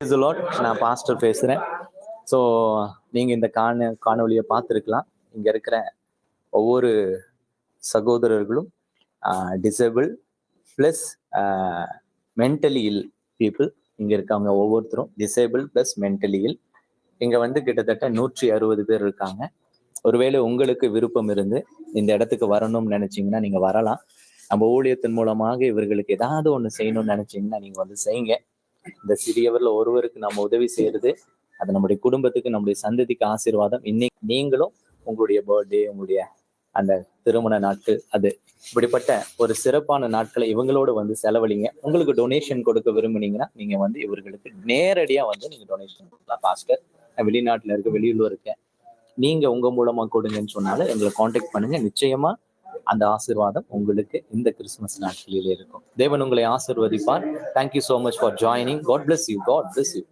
Praise the Lord. நான் pastor பேசுகிறேன். So நீங்கள் இந்த காணொலியை பார்த்துருக்கலாம். இங்கே இருக்கிற ஒவ்வொரு சகோதரர்களும் டிசேபிள் ப்ளஸ் மென்டலி இல் பீப்புள் இங்கே இருக்காங்க. ஒவ்வொருத்தரும் டிசேபிள் ப்ளஸ் மென்டலி இல். இங்கே கிட்டத்தட்ட 160 பேர் இருக்காங்க. ஒருவேளை உங்களுக்கு விருப்பம் இருந்து இந்த இடத்துக்கு வரணும்னு நினச்சிங்கன்னா நீங்கள் வரலாம். நம்ம ஊழியத்தின் மூலமாக இவர்களுக்கு ஏதாவது ஒன்று செய்யணும்னு நினச்சிங்கன்னா நீங்கள் செய்யுங்க. இந்த சிறியவர்ல ஒருவருக்கு நம்ம உதவி செய்யறது அது நம்முடைய குடும்பத்துக்கு, நம்முடைய சந்ததிக்கு ஆசீர்வாதம். இன்னைக்கு நீங்களும் உங்களுடைய பர்த்டே, உங்களுடைய அந்த திருமண நாட்கள், அது இப்படிப்பட்ட ஒரு சிறப்பான நாட்களை இவங்களோட செலவழிங்க. உங்களுக்கு டொனேஷன் கொடுக்க விரும்புனீங்கன்னா நீங்க இவர்களுக்கு நேரடியா நீங்க டொனேஷன் கொடுக்கலாம். பாஸ்டர் வெளிநாட்டுல இருக்க, வெளியூர்ல இருக்க, நீங்க உங்க மூலமா கொடுங்கன்னு சொன்னாலும் எங்களை காண்டாக்ட் பண்ணுங்க. நிச்சயமா அந்த ஆசீர்வாதம் உங்களுக்கு இந்த கிறிஸ்துமஸ் நாட்களில் இருக்கும். தேவன் உங்களை ஆசீர்வதிப்பார். Thank you so much for joining. God bless you. God bless you.